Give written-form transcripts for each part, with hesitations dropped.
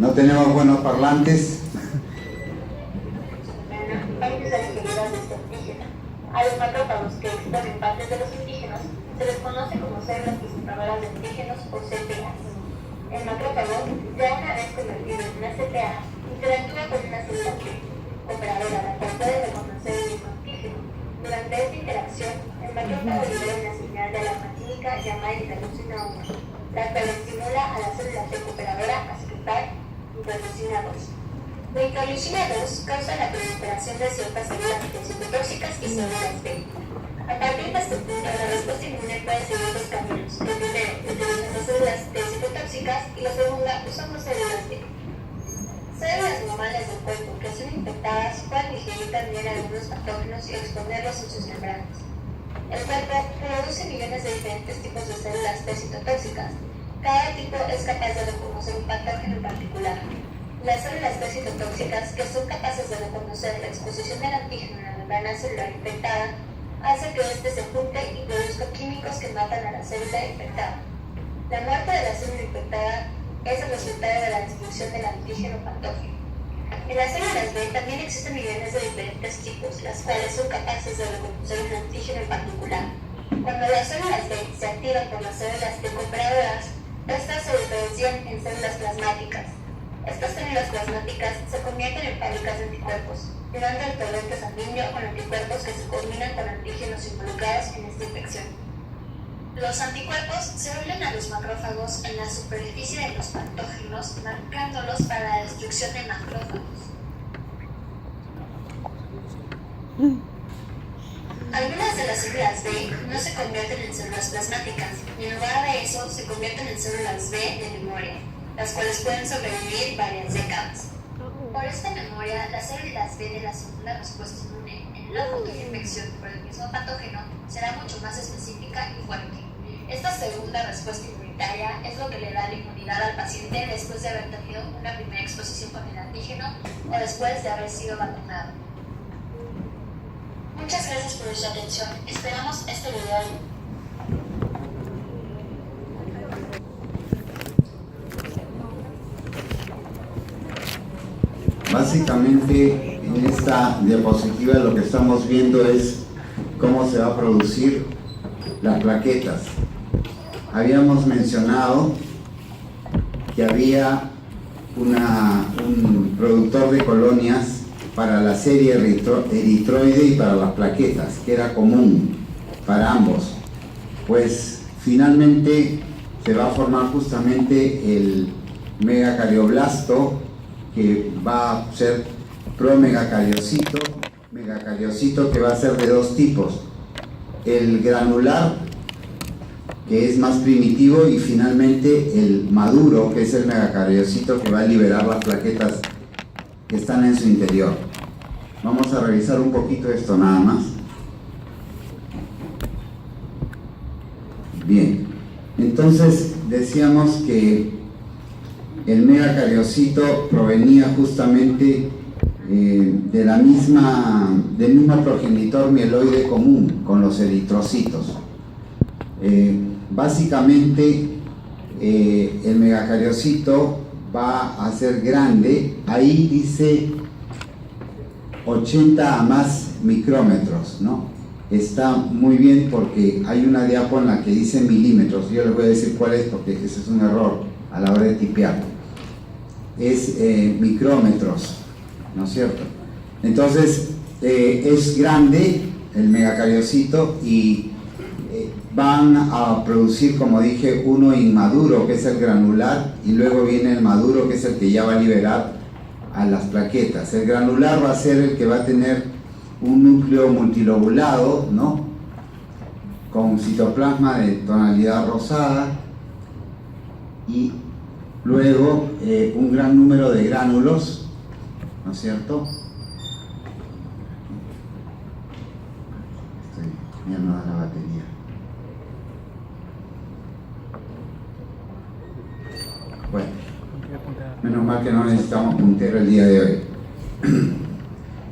No tenemos buenos parlantes. A los macrófagos que exponen partes de los antígenos se les conoce como células presentadoras de antígenos o CPAs. El macrófago, ya una vez convertido en una CPA, interactúa con una célula operadora, la cual puede reconocer el mismo antígeno. Durante esta interacción, el macrófago libera una señal de alarma química llamada interleucina 1, la cual estimula a la célula T operadora a secretar interleucina 2. La interleucina 2 causa la proliferación de ciertas células citotóxicas y células B. A partir de este punto, la respuesta inmune puede seguir dos caminos. El primero, utilizando células T citotóxicas, y la segunda, usando células B. Células normales del cuerpo que son infectadas pueden digerir también algunos patógenos y exponerlos en sus membranas. El cuerpo produce millones de diferentes tipos de células T citotóxicas. Cada tipo es capaz de reconocer un patógeno en particular. Las células T citotóxicas, que son capaces de reconocer la exposición del antígeno en la membrana celular infectada, hace que éste se junte y produzca químicos que matan a la célula infectada. La muerte de la célula infectada es el resultado de la destrucción del antígeno patógeno. En las células B también existen millones de diferentes tipos, las cuales son capaces de reconocer un antígeno en particular. Cuando las células B se activan por las células T cooperadoras, estas se diferencian en células plasmáticas. Estas células plasmáticas se convierten en fábricas de anticuerpos, llenando el torrente sanguíneo con anticuerpos que se combinan con antígenos involucrados en esta infección. Los anticuerpos se unen a los macrófagos en la superficie de los patógenos, marcándolos para la destrucción de macrófagos. Algunas de las células B no se convierten en células plasmáticas, y en lugar de eso se convierten en células B de memoria, las cuales pueden sobrevivir varias décadas. Por esta memoria, las células B de la segunda respuesta inmune en la futura infección por el mismo patógeno será mucho más específica y fuerte. Esta segunda respuesta inmunitaria es lo que le da la inmunidad al paciente después de haber tenido una primera exposición con el antígeno o después de haber sido vacunado. Muchas gracias por su atención. Esperamos este video. Básicamente en esta diapositiva lo que estamos viendo es cómo se va a producir las plaquetas. Habíamos mencionado que había un productor de colonias para la serie eritroide y para las plaquetas, que era común para ambos. Pues finalmente se va a formar justamente el megacardioblasto, que va a ser promegacariocito, megacariocito, que va a ser de dos tipos: el granular, que es más primitivo, y finalmente el maduro, que es el megacariocito, que va a liberar las plaquetas que están en su interior. Vamos a revisar un poquito esto nada más. Bien, entonces decíamos que el megacariocito provenía justamente del mismo progenitor mieloide común con los eritrocitos. Básicamente el megacariocito va a ser grande, ahí dice 80 a más micrómetros, ¿no? Está muy bien porque hay una diapo en la que dice milímetros. Yo les voy a decir cuál es, porque ese es un error a la hora de tipear. Es micrómetros, ¿no es cierto? Entonces es grande el megacariocito y van a producir, como dije, uno inmaduro, que es el granular, y luego viene el maduro, que es el que ya va a liberar a las plaquetas. El granular va a ser el que va a tener un núcleo multilobulado, ¿no?, con citoplasma de tonalidad rosada, y luego un gran número de gránulos, ¿no es cierto? Ya no da la batería. Bueno, menos mal que no necesitamos puntero el día de hoy.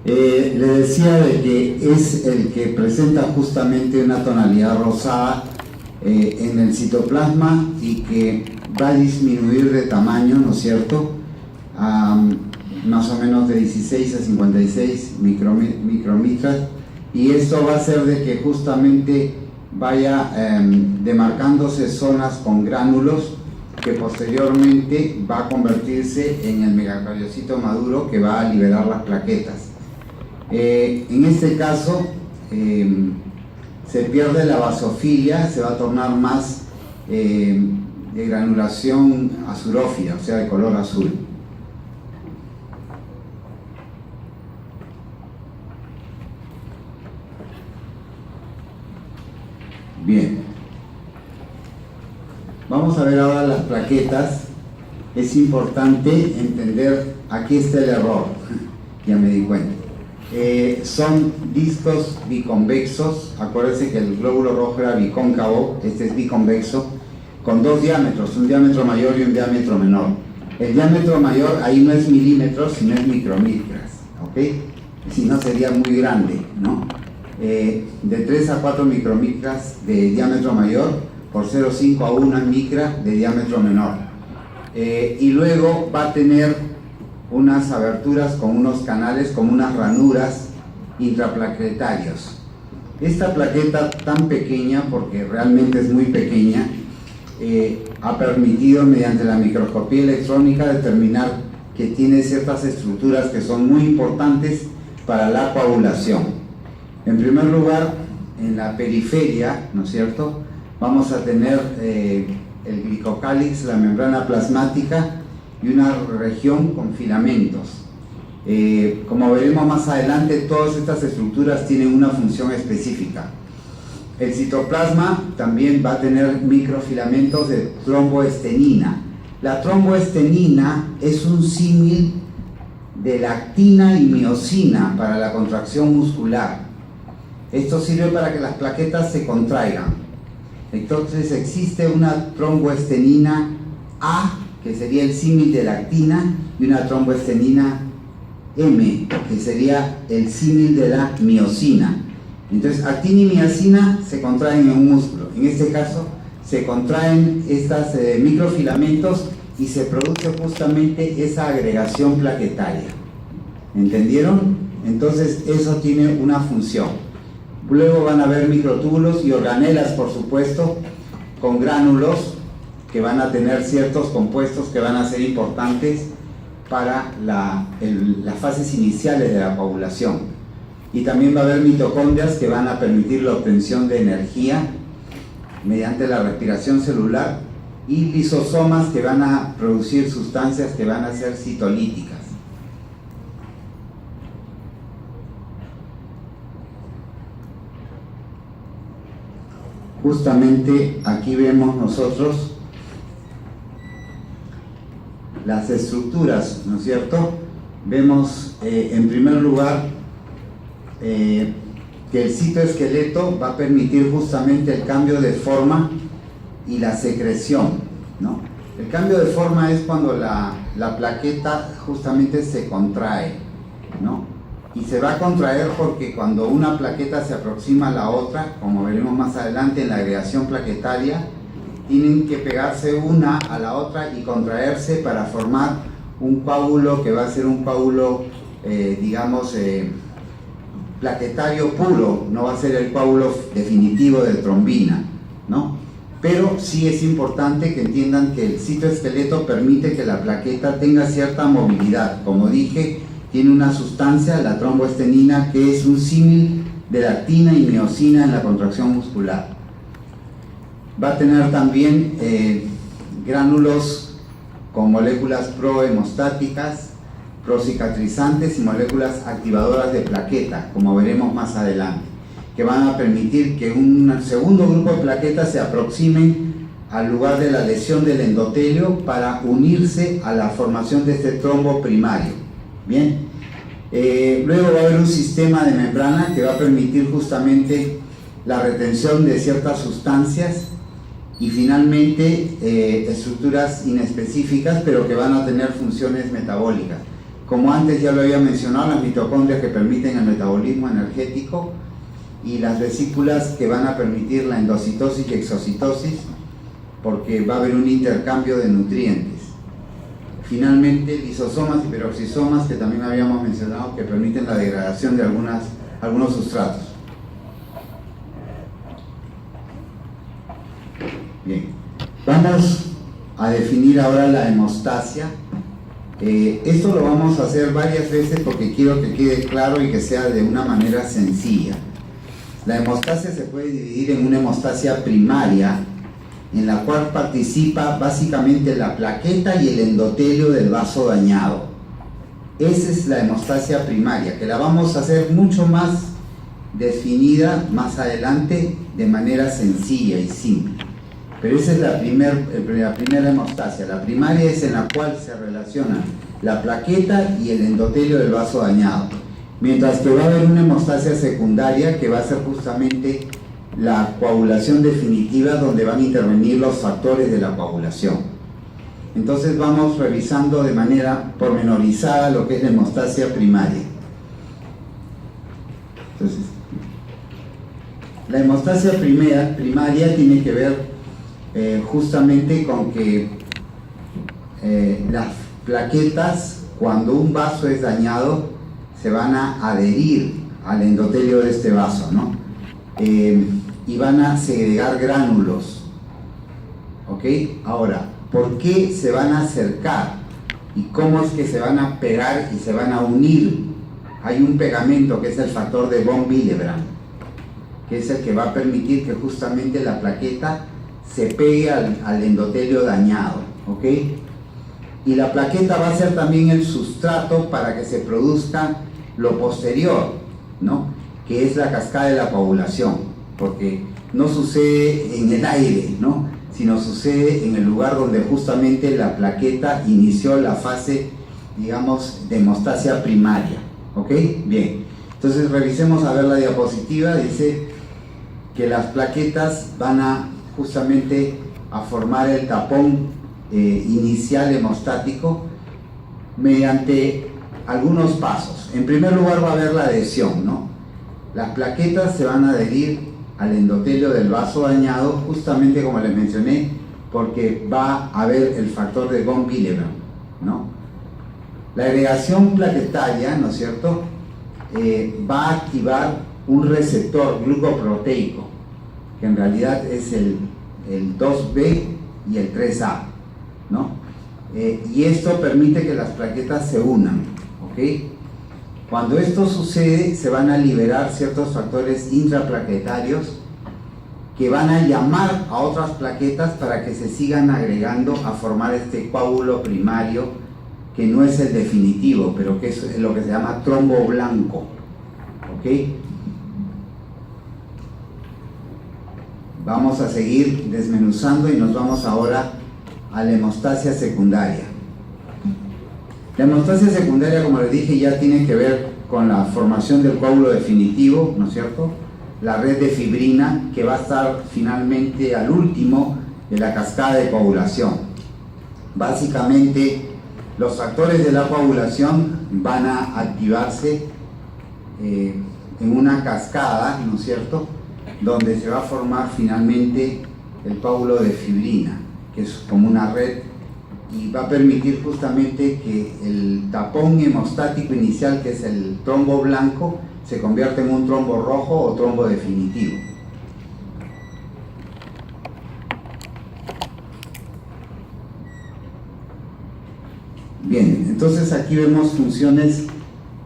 Le decía de que es el que presenta justamente una tonalidad rosada en el citoplasma y que va a disminuir de tamaño, ¿no es cierto?, más o menos de 16 a 56 micromitras, y esto va a hacer de que justamente vaya demarcándose zonas con gránulos que posteriormente va a convertirse en el megacariocito maduro que va a liberar las plaquetas. En este caso se pierde la basofilia, se va a tornar más de granulación azurófila, o sea, de color azul. Bien, vamos a ver ahora las plaquetas. Es importante entender, aquí está el error, ya me di cuenta. Son discos biconvexos. Acuérdense que el glóbulo rojo era bicóncavo, este es biconvexo, con dos diámetros, un diámetro mayor y un diámetro menor. El diámetro mayor ahí no es milímetros, sino es micromitras, ¿ok? Si no sería muy grande, ¿no? De 3 a 4 micromitras de diámetro mayor por 0,5 a 1 micra de diámetro menor. Y luego va a tener unas aberturas con unos canales, como unas ranuras intraplaquetarios. Esta plaqueta tan pequeña, porque realmente es muy pequeña, ha permitido mediante la microscopía electrónica determinar que tiene ciertas estructuras que son muy importantes para la coagulación. En primer lugar, en la periferia, ¿no es cierto?, vamos a tener el glicocálix, la membrana plasmática y una región con filamentos. Como veremos más adelante, todas estas estructuras tienen una función específica. El citoplasma también va a tener microfilamentos de tromboestenina. La tromboestenina es un símil de la actina y miosina para la contracción muscular. Esto sirve para que las plaquetas se contraigan. Entonces existe una tromboestenina A, que sería el símil de la actina, y una tromboestenina M, que sería el símil de la miosina. Entonces actina y miosina se contraen en un músculo. En este caso se contraen estos microfilamentos y se produce justamente esa agregación plaquetaria. ¿Entendieron? Entonces eso tiene una función. Luego van a haber microtúbulos y organelas, por supuesto, con gránulos que van a tener ciertos compuestos que van a ser importantes para las fases iniciales de la coagulación. Y también va a haber mitocondrias que van a permitir la obtención de energía mediante la respiración celular, y lisosomas que van a producir sustancias que van a ser citolíticas. Justamente aquí vemos nosotros las estructuras, ¿no es cierto? Vemos en primer lugar que el citoesqueleto va a permitir justamente el cambio de forma y la secreción, ¿no? El cambio de forma es cuando la plaqueta justamente se contrae, ¿no? Y se va a contraer porque cuando una plaqueta se aproxima a la otra, como veremos más adelante en la agregación plaquetaria, tienen que pegarse una a la otra y contraerse para formar un coágulo que va a ser un coágulo, plaquetario puro, no va a ser el coágulo definitivo de trombina, ¿no? Pero sí es importante que entiendan que el citoesqueleto permite que la plaqueta tenga cierta movilidad. Como dije, tiene una sustancia, la tromboestenina, que es un símil de la actina y miosina en la contracción muscular. Va a tener también gránulos con moléculas prohemostáticas, procicatrizantes y moléculas activadoras de plaqueta, como veremos más adelante, que van a permitir que un segundo grupo de plaquetas se aproximen al lugar de la lesión del endotelio para unirse a la formación de este trombo primario. Bien, luego va a haber un sistema de membrana que va a permitir justamente la retención de ciertas sustancias, y finalmente estructuras inespecíficas pero que van a tener funciones metabólicas. Como antes ya lo había mencionado, las mitocondrias que permiten el metabolismo energético, y las vesículas que van a permitir la endocitosis y exocitosis, porque va a haber un intercambio de nutrientes. finalmente lisosomas y peroxisomas, que también habíamos mencionado, que permiten la degradación de algunos sustratos. Bien, vamos a definir ahora la hemostasia. Esto lo vamos a hacer varias veces porque quiero que quede claro y que sea de una manera sencilla. La hemostasia se puede dividir en una hemostasia primaria, en la cual participa básicamente la plaqueta y el endotelio del vaso dañado. Esa es la hemostasia primaria, que la vamos a hacer mucho más definida más adelante de manera sencilla y simple. Pero esa es la primera hemostasia. La primaria es en la cual se relacionan la plaqueta y el endotelio del vaso dañado. Mientras que va a haber una hemostasia secundaria que va a ser justamente la coagulación definitiva, donde van a intervenir los factores de la coagulación. Entonces vamos revisando de manera pormenorizada lo que es la hemostasia primaria. Entonces, la hemostasia primaria tiene que ver justamente con que las plaquetas, cuando un vaso es dañado, se van a adherir al endotelio de este vaso, ¿no? Y van a segregar gránulos. ¿Ok? Ahora, ¿por qué se van a acercar? ¿Y cómo es que se van a pegar y se van a unir? Hay un pegamento que es el factor de von Willebrand, que es el que va a permitir que justamente la plaqueta se pegue al endotelio dañado. ¿Ok? Y la plaqueta va a ser también el sustrato para que se produzca lo posterior, ¿no? Que es la cascada de la coagulación, porque no sucede en el aire, ¿no? Sino sucede en el lugar donde justamente la plaqueta inició la fase, digamos, de hemostasia primaria. ¿Ok? Bien, entonces revisemos a ver la diapositiva. Dice que las plaquetas van a justamente a formar el tapón inicial hemostático mediante algunos pasos. En primer lugar va a haber la adhesión, ¿no? Las plaquetas se van a adherir al endotelio del vaso dañado, justamente como les mencioné, porque va a haber el factor de von Willebrand, ¿no? La agregación plaquetaria, ¿no es cierto?, va a activar un receptor glucoproteico, que en realidad es el 2B y el 3A, ¿no? Y esto permite que las plaquetas se unan, ¿ok? Cuando esto sucede, se van a liberar ciertos factores intraplaquetarios que van a llamar a otras plaquetas para que se sigan agregando a formar este coágulo primario, que no es el definitivo, pero que es lo que se llama trombo blanco. ¿Ok? Vamos a seguir desmenuzando y nos vamos ahora a la hemostasia secundaria. La hemostasia secundaria, como les dije, ya tiene que ver con la formación del coágulo definitivo, ¿no es cierto? La red de fibrina, que va a estar finalmente al último de la cascada de coagulación. Básicamente, los factores de la coagulación van a activarse en una cascada, ¿no es cierto?, donde se va a formar finalmente el coágulo de fibrina, que es como una red, y va a permitir justamente que el tapón hemostático inicial, que es el trombo blanco, se convierta en un trombo rojo o trombo definitivo. Bien, entonces aquí vemos funciones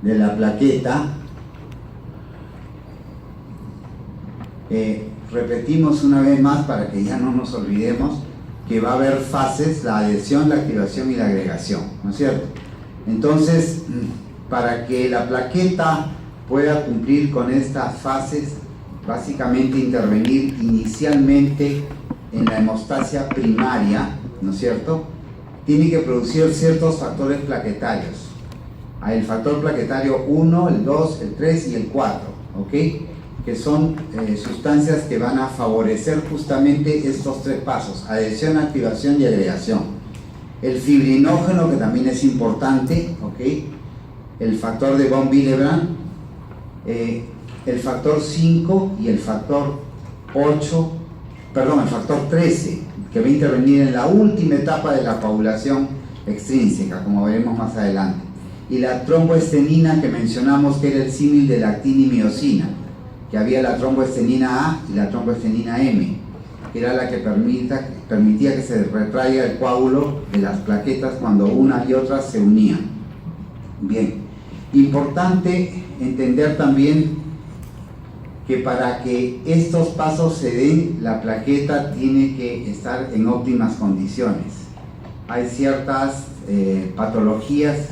de la plaqueta. Repetimos una vez más para que ya no nos olvidemos que va a haber fases: la adhesión, la activación y la agregación, ¿no es cierto? Entonces, para que la plaqueta pueda cumplir con estas fases, básicamente intervenir inicialmente en la hemostasia primaria, ¿no es cierto?, tiene que producir ciertos factores plaquetarios. Hay el factor plaquetario 1, el 2, el 3 y el 4, ¿ok?, que son sustancias que van a favorecer justamente estos tres pasos: adhesión, activación y agregación. El fibrinógeno, que también es importante, ¿ok?, el factor de von Willebrand, el factor 5 y el factor 13, que va a intervenir en la última etapa de la coagulación, extrínseca, como veremos más adelante. Y la tromboestenina que mencionamos, que era el símil de la actina y miosina, que había la tromboestenina A y la tromboestenina M, que era la que permitía que se retraiga el coágulo de las plaquetas cuando una y otra se unían. Bien, importante entender también que para que estos pasos se den, la plaqueta tiene que estar en óptimas condiciones. Hay ciertas patologías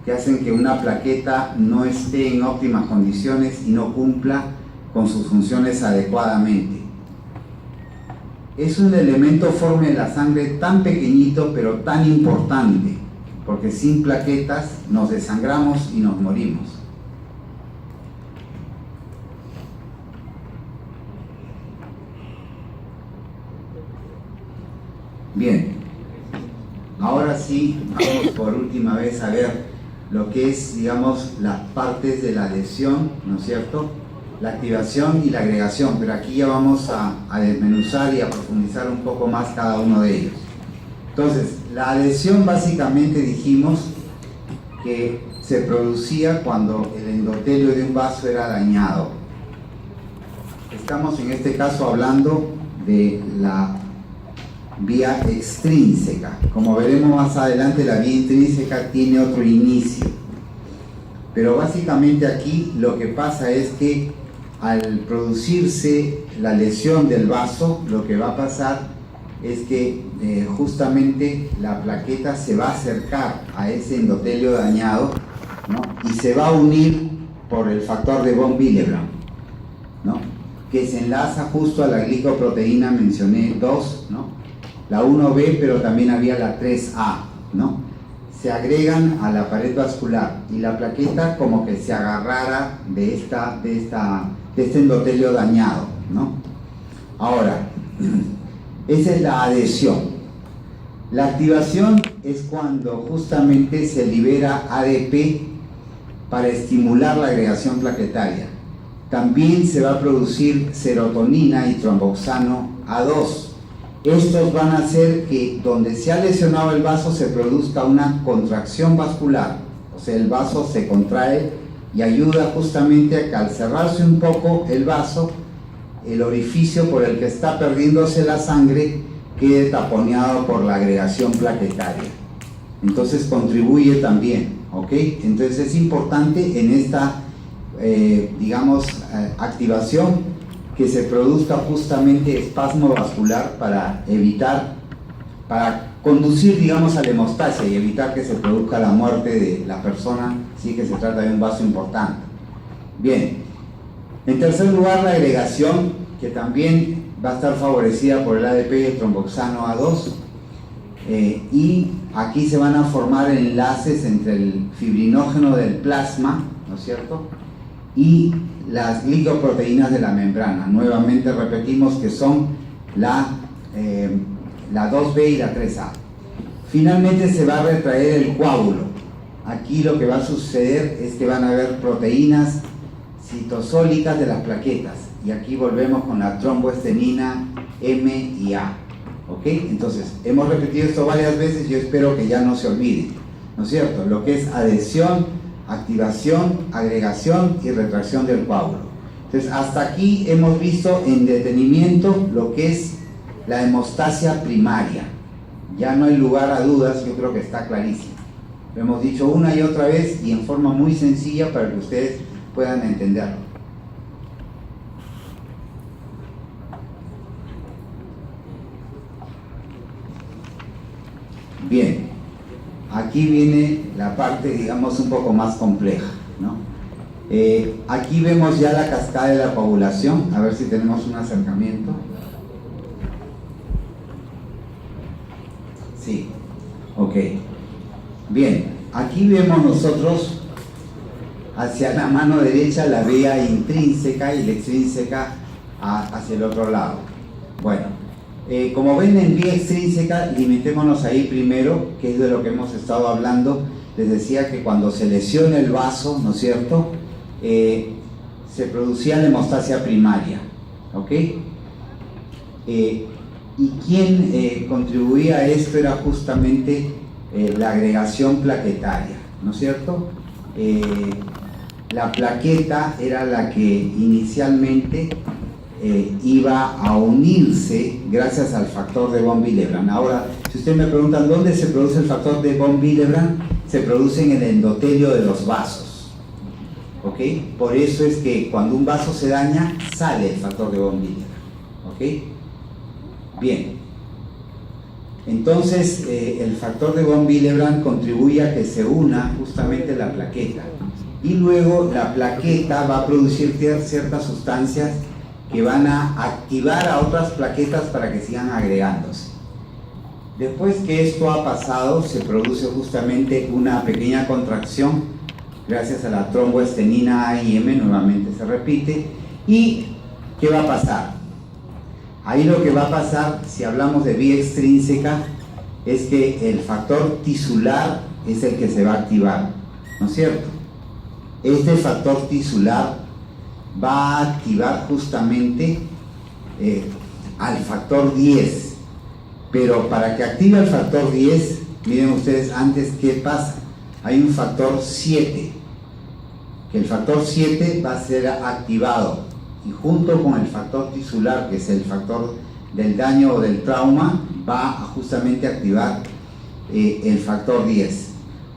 que hacen que una plaqueta no esté en óptimas condiciones y no cumpla con sus funciones adecuadamente. Es un elemento forme de la sangre tan pequeñito pero tan importante, porque sin plaquetas nos desangramos y nos morimos. Bien, ahora sí vamos por última vez a ver lo que es, digamos, las partes de la adhesión, ¿no es cierto? La activación y la agregación, pero aquí ya vamos a desmenuzar y a profundizar un poco más cada uno de ellos. Entonces, la adhesión básicamente dijimos que se producía cuando el endotelio de un vaso era dañado. Estamos en este caso hablando de la vía extrínseca. Como veremos más adelante, la vía intrínseca tiene otro inicio. Pero básicamente aquí lo que pasa es que al producirse la lesión del vaso, lo que va a pasar es que justamente la plaqueta se va a acercar a ese endotelio dañado, ¿no? Y se va a unir por el factor de von Willebrand, ¿no? Que se enlaza justo a la glicoproteína, mencioné 2, ¿no? La 1B, pero también había la 3A, ¿no? Se agregan a la pared vascular y la plaqueta como que se agarrara de este endotelio dañado, ¿no? Ahora, esa es la adhesión. La activación es cuando justamente se libera ADP para estimular la agregación plaquetaria. También se va a producir serotonina y tromboxano A2. Estos van a hacer que donde se ha lesionado el vaso se produzca una contracción vascular, o sea, el vaso se contrae y ayuda justamente a que al cerrarse un poco el vaso, el orificio por el que está perdiéndose la sangre quede taponeado por la agregación plaquetaria. Entonces contribuye también, ¿ok? Entonces es importante en esta, activación, que se produzca justamente espasmo vascular para conducir, digamos, a la hemostasia y evitar que se produzca la muerte de la persona, si es que se trata de un vaso importante. Bien, en tercer lugar, la agregación, que también va a estar favorecida por el ADP y el tromboxano A2, y aquí se van a formar enlaces entre el fibrinógeno del plasma, ¿no es cierto?, y las glicoproteínas de la membrana. Nuevamente repetimos que son la 2B y la 3A. Finalmente se va a retraer el coágulo. Aquí lo que va a suceder es que van a haber proteínas citosólicas de las plaquetas. Y aquí volvemos con la tromboestenina M y A. ¿Ok? Entonces, hemos repetido esto varias veces y yo espero que ya no se olviden, ¿no es cierto? Lo que es adhesión, activación, agregación y retracción del coágulo. Entonces, hasta aquí hemos visto en detenimiento lo que es la hemostasia primaria. Ya no hay lugar a dudas, yo creo que está clarísimo. Lo hemos dicho una y otra vez y en forma muy sencilla para que ustedes puedan entenderlo. Bien. Aquí viene la parte, digamos, un poco más compleja, ¿no? Aquí vemos ya la cascada de la coagulación. A ver si tenemos un acercamiento. Sí, ok. Bien, aquí vemos nosotros hacia la mano derecha la vía intrínseca y la extrínseca hacia el otro lado. Bueno. Como ven en vía extrínseca, limitémonos ahí primero, que es de lo que hemos estado hablando. Les decía que cuando se lesiona el vaso, ¿no es cierto?, se producía la hemostasia primaria, ¿ok? Y quien contribuía a esto era justamente la agregación plaquetaria, ¿no es cierto? La plaqueta era la que inicialmente iba a unirse gracias al factor de von Willebrand. Ahora, si ustedes me preguntan dónde se produce el factor de von Willebrand, se produce en el endotelio de los vasos, ¿ok? Por eso es que cuando un vaso se daña, sale el factor de von Willebrand, ¿ok? Bien. Entonces, el factor de von Willebrand contribuye a que se una justamente la plaqueta. Y luego la plaqueta va a producir ciertas sustancias que van a activar a otras plaquetas para que sigan agregándose. Después que esto ha pasado, se produce justamente una pequeña contracción gracias a la tromboestenina AIM, nuevamente se repite. ¿Y qué va a pasar? Ahí lo que va a pasar, si hablamos de vía extrínseca, es que el factor tisular es el que se va a activar, ¿no es cierto? Este factor tisular va a activar justamente al factor 10, pero para que active el factor 10, miren ustedes antes qué pasa. Hay un factor 7, que el factor 7 va a ser activado, y junto con el factor tisular, que es el factor del daño o del trauma, va a justamente activar el factor 10.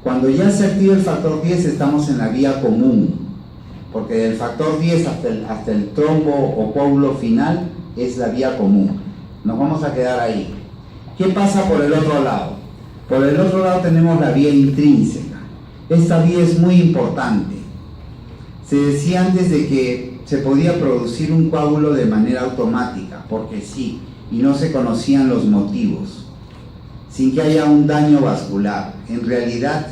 Cuando ya se activa el factor 10, estamos en la vía común, porque del factor 10 hasta el trombo o coágulo final es la vía común. Nos vamos a quedar ahí. ¿Qué pasa por el otro lado? Por el otro lado tenemos la vía intrínseca. Esta vía es muy importante. Se decía antes de que se podía producir un coágulo de manera automática, porque sí, y no se conocían los motivos, sin que haya un daño vascular. En realidad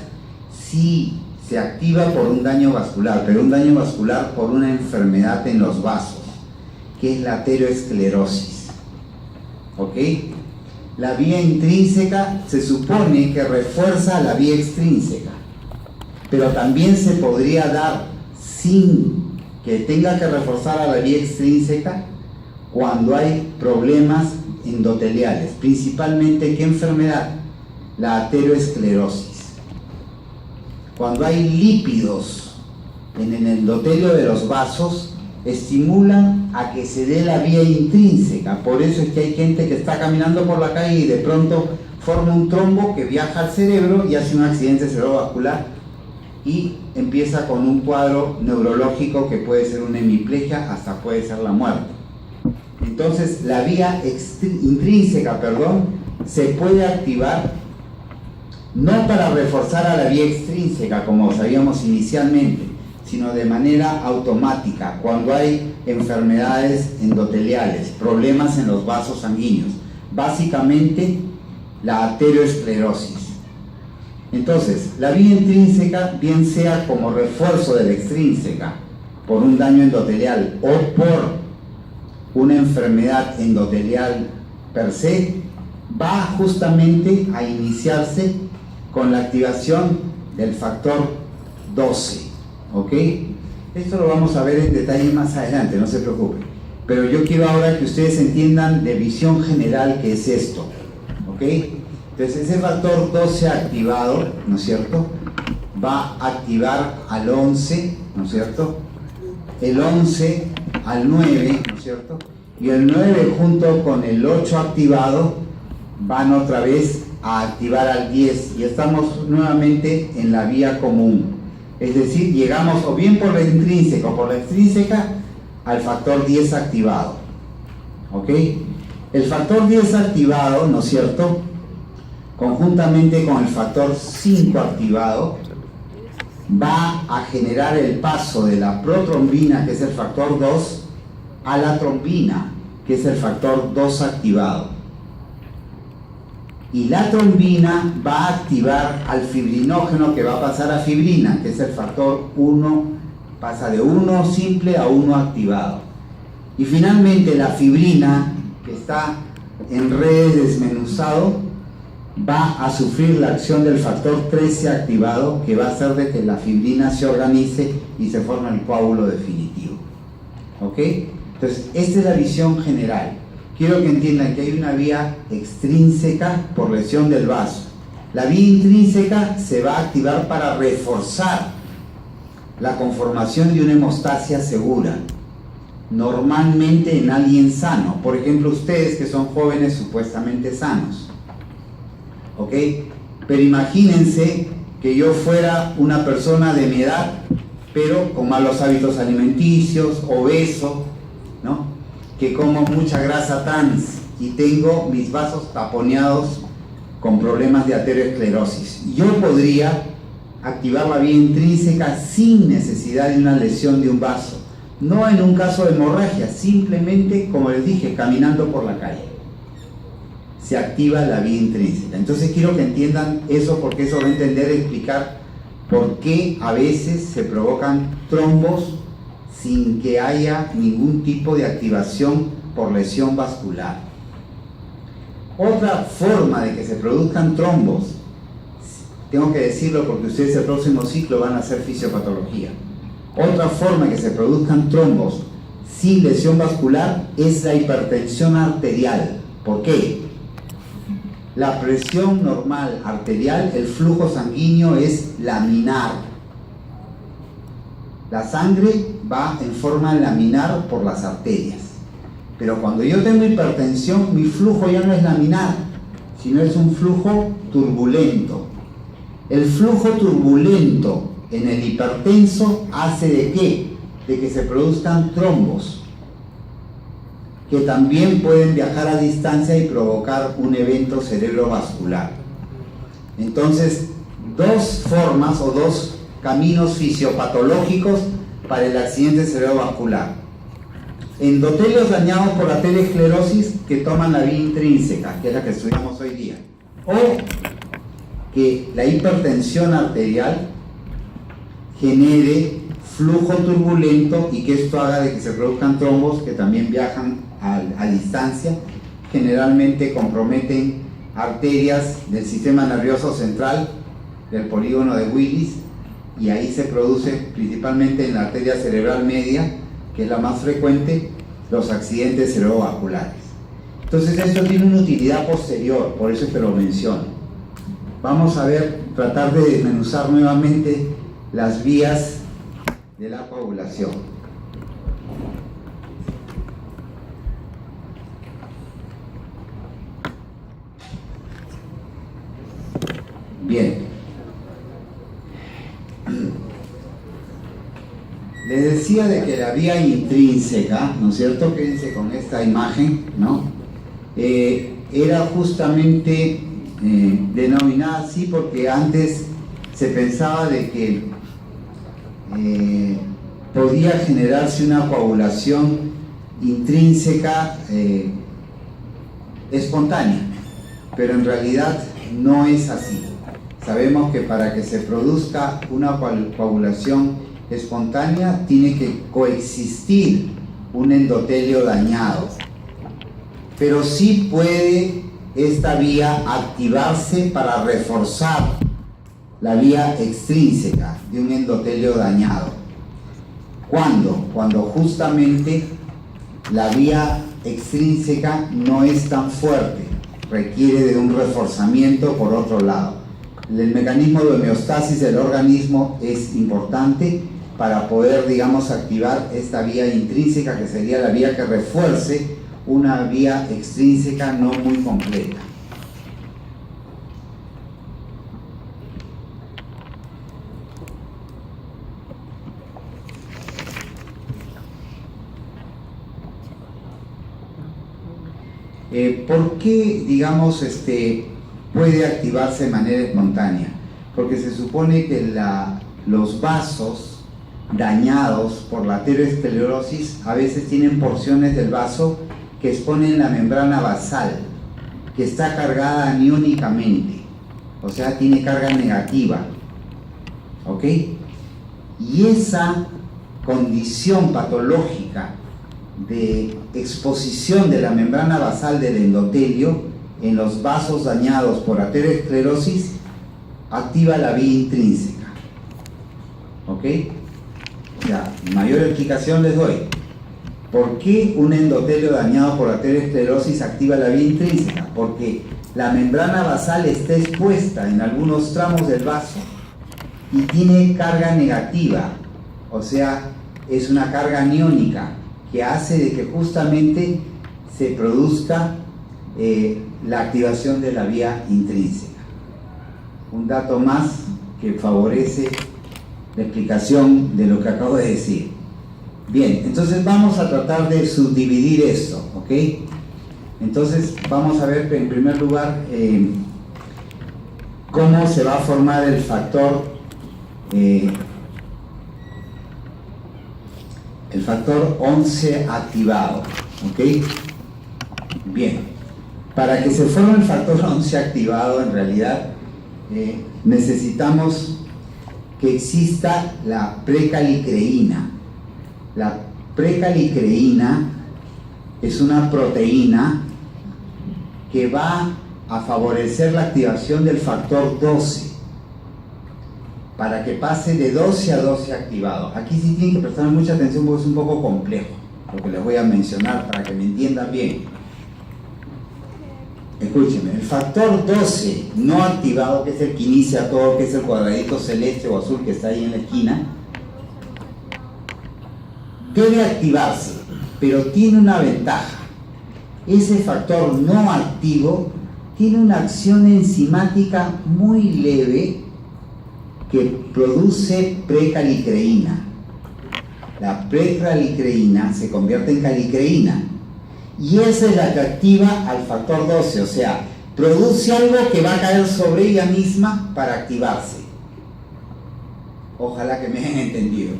sí se activa por un daño vascular, pero un daño vascular por una enfermedad en los vasos, que es la ateroesclerosis. ¿Ok? La vía intrínseca se supone que refuerza la vía extrínseca, pero también se podría dar sin que tenga que reforzar a la vía extrínseca cuando hay problemas endoteliales. Principalmente, ¿qué enfermedad? La ateroesclerosis. Cuando hay lípidos en el endotelio de los vasos, estimulan a que se dé la vía intrínseca. Por eso es que hay gente que está caminando por la calle y de pronto forma un trombo que viaja al cerebro y hace un accidente cerebrovascular y empieza con un cuadro neurológico que puede ser una hemiplegia, hasta puede ser la muerte. Entonces la vía intrínseca, se puede activar no para reforzar a la vía extrínseca como sabíamos inicialmente, sino de manera automática cuando hay enfermedades endoteliales, problemas en los vasos sanguíneos, básicamente la ateroesclerosis. Entonces, la vía intrínseca, bien sea como refuerzo de la extrínseca por un daño endotelial o por una enfermedad endotelial per se, va justamente a iniciarse con la activación del factor 12, ¿ok? Esto lo vamos a ver en detalle más adelante, no se preocupen, pero yo quiero ahora que ustedes entiendan de visión general qué es esto, ¿ok? Entonces ese factor 12 activado, ¿no es cierto?, va a activar al 11, ¿no es cierto?, el 11 al 9, ¿no es cierto?, y el 9 junto con el 8 activado van otra vez a activar al 10 y estamos nuevamente en la vía común. Es decir, llegamos o bien por la intrínseca o por la extrínseca al factor 10 activado. ¿Ok? El factor 10 activado, ¿no es cierto?, conjuntamente con el factor 5 activado, va a generar el paso de la protrombina, que es el factor 2, a la trombina, que es el factor 2 activado. Y la trombina va a activar al fibrinógeno, que va a pasar a fibrina, que es el factor 1, pasa de 1 simple a 1 activado. Y finalmente la fibrina, que está en redes desmenuzado, va a sufrir la acción del factor 13 activado, que va a hacer de que la fibrina se organice y se forme el coágulo definitivo. ¿Ok? Entonces, esta es la visión general. Quiero que entiendan que hay una vía extrínseca por lesión del vaso. La vía intrínseca se va a activar para reforzar la conformación de una hemostasia segura, normalmente en alguien sano. Por ejemplo, ustedes que son jóvenes supuestamente sanos, ¿ok? Pero imagínense que yo fuera una persona de mi edad, pero con malos hábitos alimenticios, obeso, ¿no? Que como mucha grasa trans y tengo mis vasos taponeados con problemas de arteriosclerosis. Yo podría activar la vía intrínseca sin necesidad de una lesión de un vaso, no en un caso de hemorragia, simplemente, como les dije, caminando por la calle se activa la vía intrínseca. Entonces quiero que entiendan eso, porque eso va a entender y explicar por qué a veces se provocan trombos sin que haya ningún tipo de activación por lesión vascular. Otra forma de que se produzcan trombos, tengo que decirlo porque ustedes el próximo ciclo van a hacer fisiopatología. Otra forma de que se produzcan trombos sin lesión vascular es la hipertensión arterial. ¿Por qué? La presión normal arterial, el flujo sanguíneo es laminar. La sangre va en forma laminar por las arterias. Pero cuando yo tengo hipertensión, mi flujo ya no es laminar, sino es un flujo turbulento. El flujo turbulento en el hipertenso hace ¿de qué? De que se produzcan trombos, que también pueden viajar a distancia y provocar un evento cerebrovascular. Entonces, dos formas o dos caminos fisiopatológicos para el accidente cerebrovascular: endotelios dañados por arteriosclerosis que toman la vía intrínseca, que es la que estudiamos hoy día, o que la hipertensión arterial genere flujo turbulento y que esto haga de que se produzcan trombos que también viajan a distancia, generalmente comprometen arterias del sistema nervioso central, del polígono de Willis, y ahí se produce principalmente en la arteria cerebral media, que es la más frecuente, los accidentes cerebrovasculares. Entonces esto tiene una utilidad posterior, por eso te lo menciono. Vamos a ver, tratar de desmenuzar nuevamente las vías de la coagulación. Bien. Les decía de que la vía intrínseca, ¿no es cierto? Quédense con esta imagen, ¿no? Era justamente denominada así porque antes se pensaba de que podía generarse una coagulación intrínseca espontánea, pero en realidad no es así. Sabemos que para que se produzca una coagulación espontánea tiene que coexistir un endotelio dañado, pero sí puede esta vía activarse para reforzar la vía extrínseca de un endotelio dañado. ¿Cuándo? Cuando justamente la vía extrínseca no es tan fuerte, requiere de un reforzamiento por otro lado. El mecanismo de homeostasis del organismo es importante para poder, digamos, activar esta vía intrínseca, que sería la vía que refuerce una vía extrínseca no muy completa. ¿Por qué, digamos, puede activarse de manera espontánea? Porque se supone que los vasos dañados por la arteriosclerosis a veces tienen porciones del vaso que exponen la membrana basal, que está cargada aniónicamente, o sea, tiene carga negativa, ¿ok? Y esa condición patológica de exposición de la membrana basal del endotelio en los vasos dañados por arteriosclerosis activa la vía intrínseca, ¿ok? O sea, mayor explicación les doy. ¿Por qué un endotelio dañado por arteriosclerosis activa la vía intrínseca? Porque la membrana basal está expuesta en algunos tramos del vaso y tiene carga negativa, o sea, es una carga aniónica que hace de que justamente se produzca la activación de la vía intrínseca. Un dato más que favorece la explicación de lo que acabo de decir. Bien, entonces vamos a tratar de subdividir esto, ¿ok? Entonces vamos a ver en primer lugar cómo se va a formar el factor 11 activado, ¿ok? Bien, para que se forme el factor 11 activado, en realidad necesitamos que exista la precalicreína. La precalicreína es una proteína que va a favorecer la activación del factor 12 para que pase de 12 a 12 activado. Aquí sí tienen que prestar mucha atención porque es un poco complejo lo que les voy a mencionar para que me entiendan bien. Escúchenme, el factor 12 no activado, que es el que inicia todo, que es el cuadradito celeste o azul que está ahí en la esquina, debe activarse, pero tiene una ventaja. Ese factor no activo tiene una acción enzimática muy leve que produce precalicreína. La precalicreína se convierte en calicreína y esa es la que activa al factor 12, o sea, produce algo que va a caer sobre ella misma para activarse. Ojalá que me hayan entendido.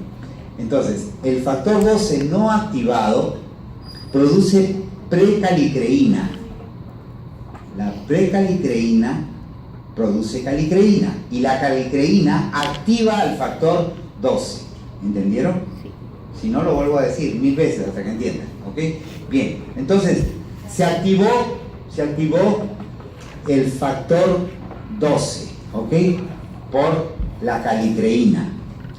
Entonces, el factor 12 no activado produce precalicreína. La precalicreína produce calicreína y la calicreína activa al factor 12. ¿Entendieron? Sí. Si no, lo vuelvo a decir 1000 veces hasta que entiendan. ¿Ok? Bien, entonces se activó el factor 12, ¿ok? Por la calicreína.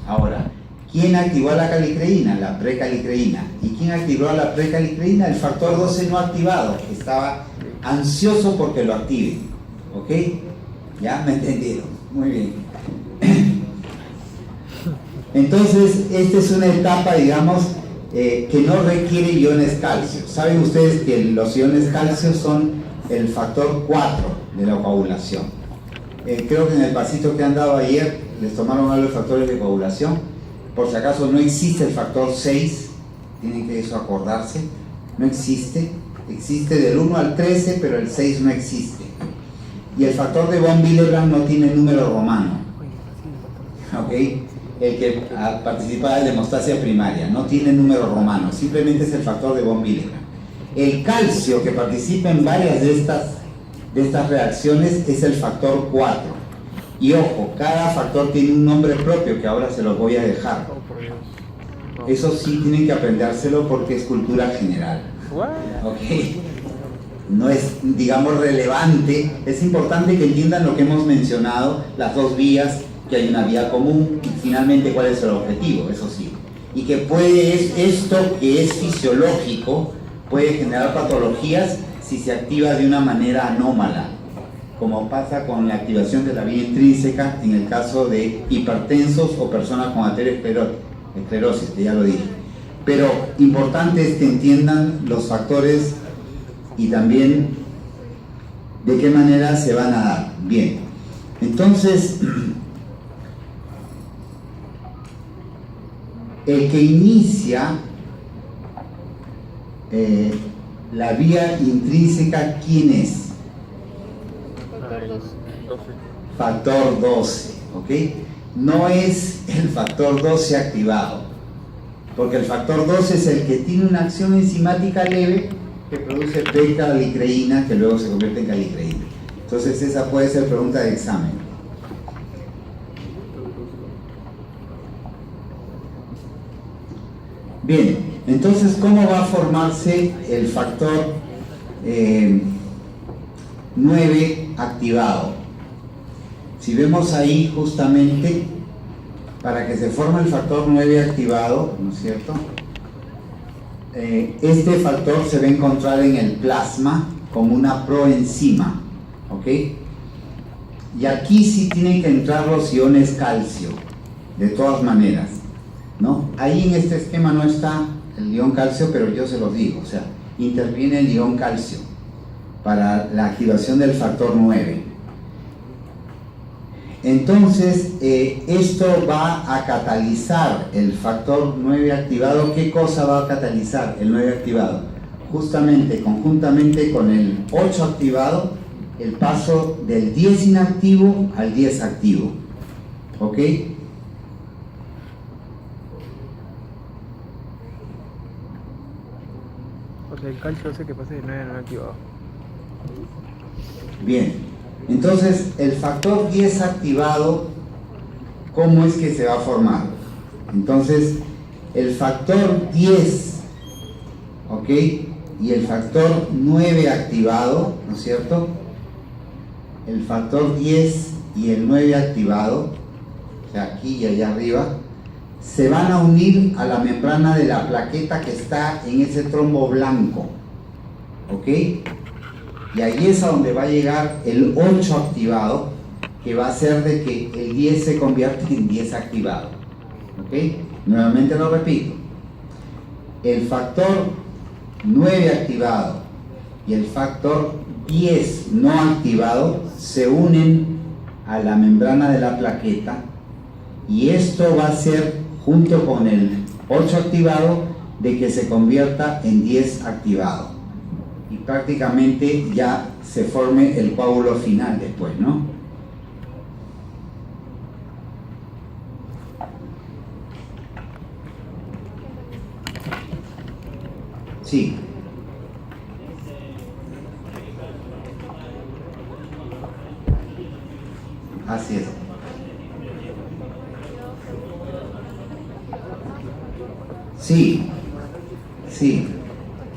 Ahora, ¿quién activó a la calicreína? La precalicreína. ¿Y quién activó a la precalicreína? El factor 12 no activado, que estaba ansioso porque lo active. ¿Ok? ¿Ya me entendieron? Muy bien. Entonces, esta es una etapa, digamos, que no requiere iones calcio. Saben ustedes que los iones calcio son el factor 4 de la coagulación. Creo que en el pasito que han dado ayer les tomaron algo de factores de coagulación. Por si acaso no existe el factor 6, tienen que eso acordarse, no existe. Existe del 1 al 13, pero el 6 no existe. Y el factor de von Willebrand no tiene número romano. ¿Ok? El que participa en la hemostasia primaria no tiene número romano, simplemente es el factor de von Willebrand. El calcio que participa en varias de estas reacciones es el factor 4. Y ojo, cada factor tiene un nombre propio que ahora se los voy a dejar. Eso sí tienen que aprendérselo porque es cultura general. ¿Ok? No es, digamos, relevante. Es importante que entiendan lo que hemos mencionado, las dos vías, que hay una vía común y finalmente cuál es el objetivo, eso sí. Y que esto que es fisiológico puede generar patologías si se activa de una manera anómala, como pasa con la activación de la vía intrínseca en el caso de hipertensos o personas con arteriosclerosis, que ya lo dije. Pero importante es que entiendan los factores y también de qué manera se van a dar. Bien, entonces el que inicia la vía intrínseca, ¿quién es? Factor 12, ¿ok? No es el factor 12 activado, porque el factor 12 es el que tiene una acción enzimática leve que produce precalicreína, que luego se convierte en calicreína. Entonces esa puede ser pregunta de examen. Bien, entonces, ¿cómo va a formarse el factor 9 activado? Si vemos ahí justamente, para que se forme el factor 9 activado, ¿no es cierto? Este factor se va a encontrar en el plasma como una proenzima. ¿ok? Y aquí sí tienen que entrar los iones calcio, de todas maneras, ¿no? Ahí en este esquema no está el ion calcio, pero yo se los digo, o sea, interviene el ion calcio para la activación del factor 9. Entonces, esto va a catalizar el factor 9 activado. ¿Qué cosa va a catalizar el 9 activado? Justamente, conjuntamente con el 8 activado, el paso del 10 inactivo al 10 activo. ¿Ok? O sea, el calcio hace que pase de 9 a 9 activado. Bien. Entonces, el factor 10 activado, ¿cómo es que se va a formar? Entonces, el factor 10, ¿ok? Y el factor 9 activado, ¿no es cierto? El factor 10 y el 9 activado, o sea, aquí y allá arriba, se van a unir a la membrana de la plaqueta que está en ese trombo blanco, ¿ok? Y ahí es a donde va a llegar el 8 activado, que va a hacer de que el 10 se convierta en 10 activado. ¿Ok? Nuevamente lo repito. El factor 9 activado y el factor 10 no activado se unen a la membrana de la plaqueta, y esto va a ser, junto con el 8 activado, de que se convierta en 10 activado. Y prácticamente ya se forme el coágulo final después, ¿no? Sí. Así es. Sí, sí,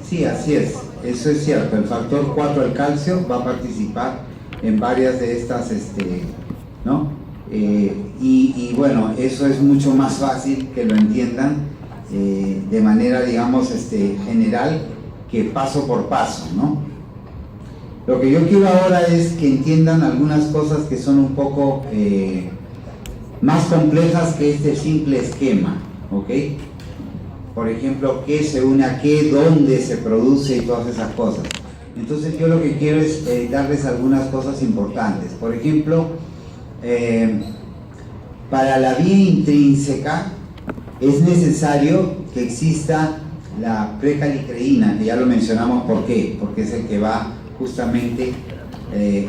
sí, así es. Eso es cierto. El factor 4, el calcio, va a participar en varias de estas, ¿no? Y bueno, eso es mucho más fácil que lo entiendan de manera, digamos, general, que paso por paso, ¿no? Lo que yo quiero ahora es que entiendan algunas cosas que son un poco más complejas que este simple esquema, ¿ok? Por ejemplo, qué se une a qué, dónde se produce y todas esas cosas. Entonces yo lo que quiero es darles algunas cosas importantes. Por ejemplo, para la vía intrínseca es necesario que exista la precalicreína, que ya lo mencionamos. ¿Por qué? Porque es el que va justamente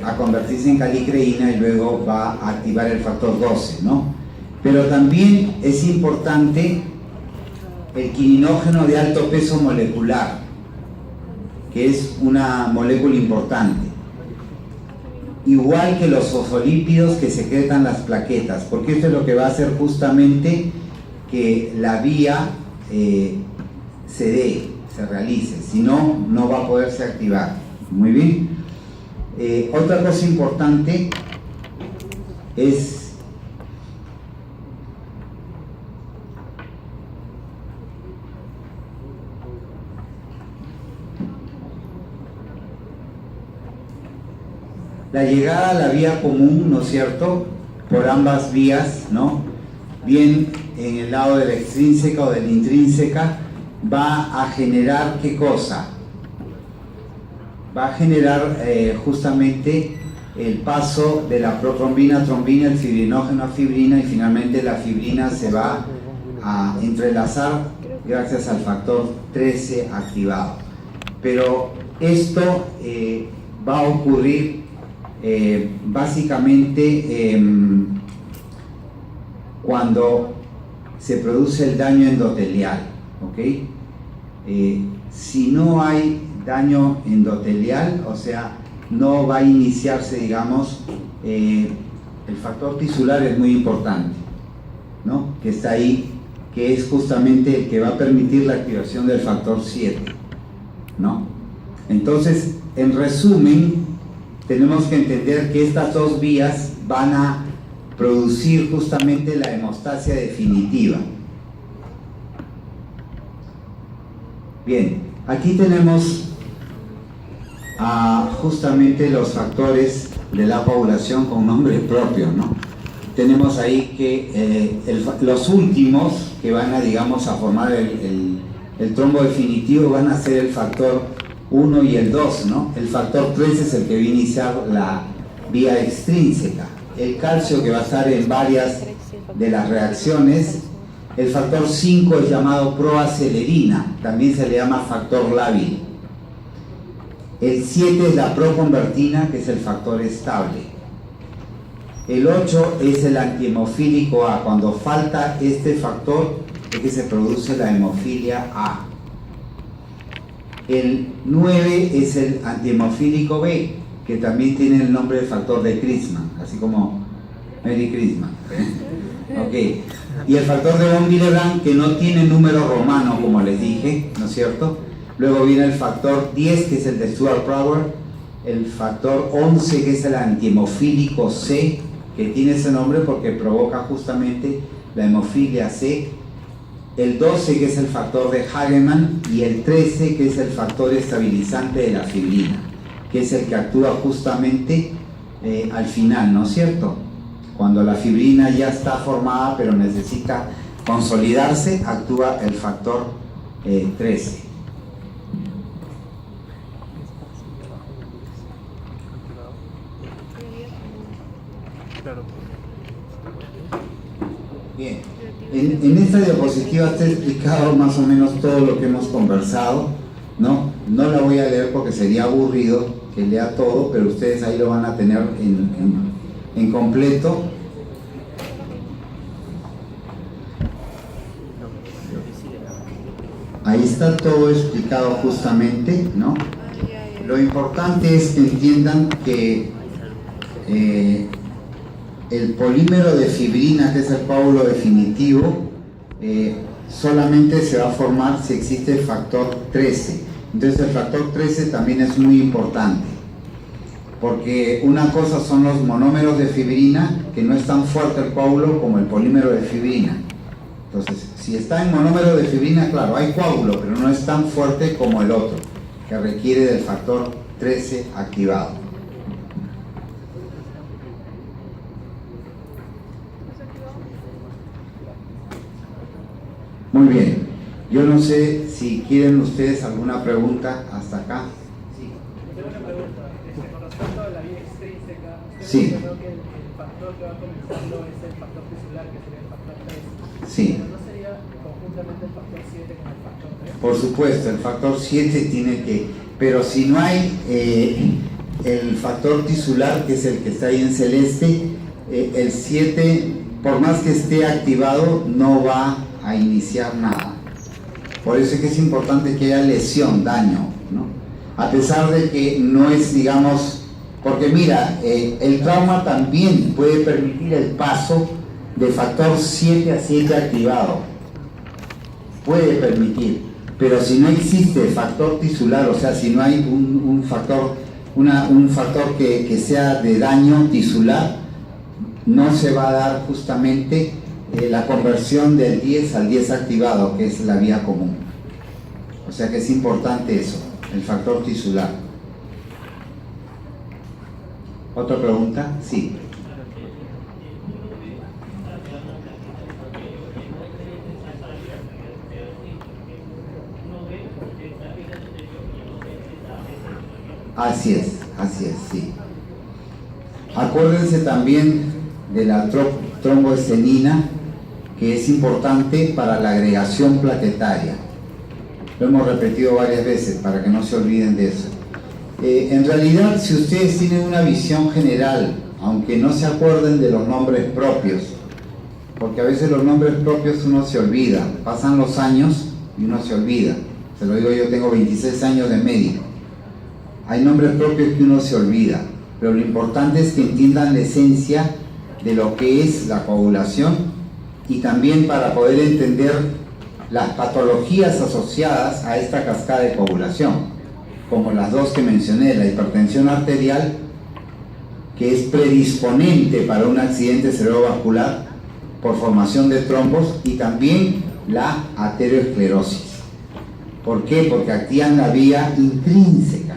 a convertirse en calicreína y luego va a activar el factor 12, ¿no? Pero también es importante el quininógeno de alto peso molecular, que es una molécula importante, igual que los fosfolípidos que secretan las plaquetas, porque esto es lo que va a hacer justamente que la vía se realice, si no, no va a poderse activar. Muy bien. Otra cosa importante es la llegada a la vía común, ¿no es cierto?, por ambas vías, ¿no? Bien en el lado de la extrínseca o de la intrínseca, va a generar ¿qué cosa? Va a generar justamente el paso de la protrombina a trombina, el fibrinógeno a fibrina, y finalmente la fibrina se va a entrelazar gracias al factor 13 activado. Pero esto va a ocurrir básicamente cuando se produce el daño endotelial, ¿ok? Si no hay daño endotelial, o sea, no va a iniciarse, digamos, el factor tisular es muy importante, ¿no? Que está ahí, que es justamente el que va a permitir la activación del factor 7, ¿no? Entonces, en resumen, tenemos que entender que estas dos vías van a producir justamente la hemostasia definitiva. Bien, aquí tenemos a justamente los factores de la coagulación con nombre propio, ¿no? Tenemos ahí que los últimos que van a, digamos, a formar el trombo definitivo van a ser el factor 1 y el 2, ¿no? El factor 3 es el que va a iniciar la vía extrínseca. El calcio, que va a estar en varias de las reacciones. El factor 5 es llamado proacelerina, también se le llama factor lábil. El 7 es la proconvertina, que es el factor estable. El 8 es el antihemofílico A. Cuando falta este factor es que se produce la hemofilia A. El 9 es el antihemofílico B, que también tiene el nombre de factor de Christman, así como Merry Christmas. Ok. Y el factor de von Willebrand, que no tiene número romano, como les dije, ¿no es cierto? Luego viene el factor 10, que es el de Stewart-Power. El factor 11, que es el antihemofílico C, que tiene ese nombre porque provoca justamente la hemofilia C. El 12, que es el factor de Hagemann, y el 13, que es el factor estabilizante de la fibrina, que es el que actúa justamente al final, ¿no es cierto? Cuando la fibrina ya está formada pero necesita consolidarse, actúa el factor 13. Bien, en esta diapositiva está explicado más o menos todo lo que hemos conversado, ¿no? No la voy a leer porque sería aburrido que lea todo, pero ustedes ahí lo van a tener en completo. Ahí está todo explicado justamente, ¿no? Lo importante es que entiendan que el polímero de fibrina, que es el coágulo definitivo, solamente se va a formar si existe el factor 13. Entonces el factor 13 también es muy importante, porque una cosa son los monómeros de fibrina, que no es tan fuerte el coágulo como el polímero de fibrina. Entonces, si está en monómero de fibrina, claro, hay coágulo, pero no es tan fuerte como el otro, que requiere del factor 13 activado. Muy bien, yo no sé si quieren ustedes alguna pregunta hasta acá. Sí. Tengo una pregunta, con respecto a la vía extrínseca, Sí. creo que el factor que va comenzando es el factor tisular, que sería el factor 3. Sí. Pero no sería conjuntamente el factor 7 con el factor 3. Por supuesto, el factor 7 tiene que, pero si no hay el factor tisular, que es el que está ahí en celeste, el 7, por más que esté activado, no va a iniciar nada. Por eso es que es importante que haya lesión, daño, ¿no? A pesar de que no es, digamos, porque mira, el trauma también puede permitir el paso de factor 7 a 7 activado. Puede permitir, pero si no existe factor tisular, o sea, si no hay un factor que sea de daño tisular, no se va a dar justamente la conversión del 10 al 10 activado, que es la vía común. O sea que es importante eso, el factor tisular. ¿Otra pregunta? Sí. Así es, sí. Acuérdense también de la tromboestenina, que es importante para la agregación plaquetaria. Lo hemos repetido varias veces para que no se olviden de eso. En realidad, si ustedes tienen una visión general, aunque no se acuerden de los nombres propios, porque a veces los nombres propios uno se olvida, pasan los años y uno se olvida. Se lo digo, yo tengo 26 años de médico. Hay nombres propios que uno se olvida, pero lo importante es que entiendan la esencia de lo que es la coagulación, y también para poder entender las patologías asociadas a esta cascada de coagulación, como las dos que mencioné, la hipertensión arterial, que es predisponente para un accidente cerebrovascular por formación de trombos, y también la arteriosclerosis. ¿Por qué? Porque activan la vía intrínseca.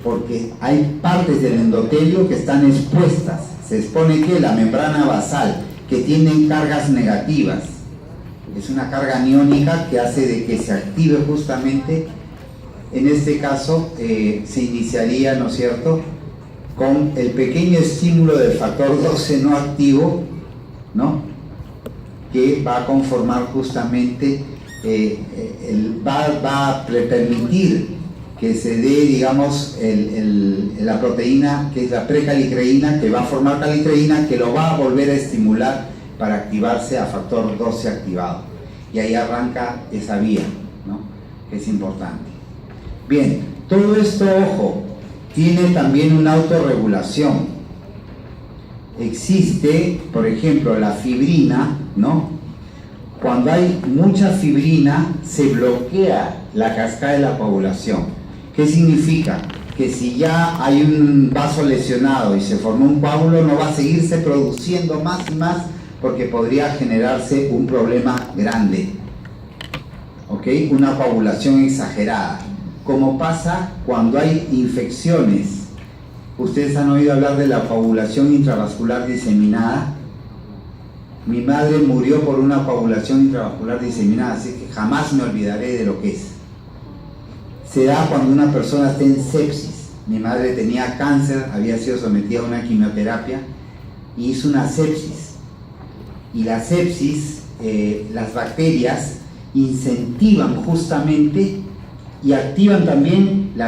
porque hay partes del endotelio que están expuestas. Se expone que la membrana basal, que tienen cargas negativas, es una carga aniónica que hace de que se active justamente. En este caso se iniciaría, ¿no es cierto?, con el pequeño estímulo del factor 12 no activo, ¿no?, que va a conformar justamente, va a permitir que se dé, digamos, la proteína que es la precalicreína, que va a formar calicreína, que lo va a volver a estimular para activarse a factor 12 activado. Y ahí arranca esa vía, ¿no?, que es importante. Bien, todo esto, ojo, tiene también una autorregulación. Existe, por ejemplo, la fibrina, ¿no? Cuando hay mucha fibrina, se bloquea la cascada de la coagulación. ¿Qué significa? Que si ya hay un vaso lesionado y se formó un coágulo, no va a seguirse produciendo más y más, porque podría generarse un problema grande, ¿ok? Una coagulación exagerada, como pasa cuando hay infecciones. ¿Ustedes han oído hablar de la coagulación intravascular diseminada? Mi madre murió por una coagulación intravascular diseminada, así que jamás me olvidaré de lo que es. Se da cuando una persona está en sepsis. Mi madre tenía cáncer, había sido sometida a una quimioterapia y hizo una sepsis. Y la sepsis, las bacterias incentivan justamente y activan también la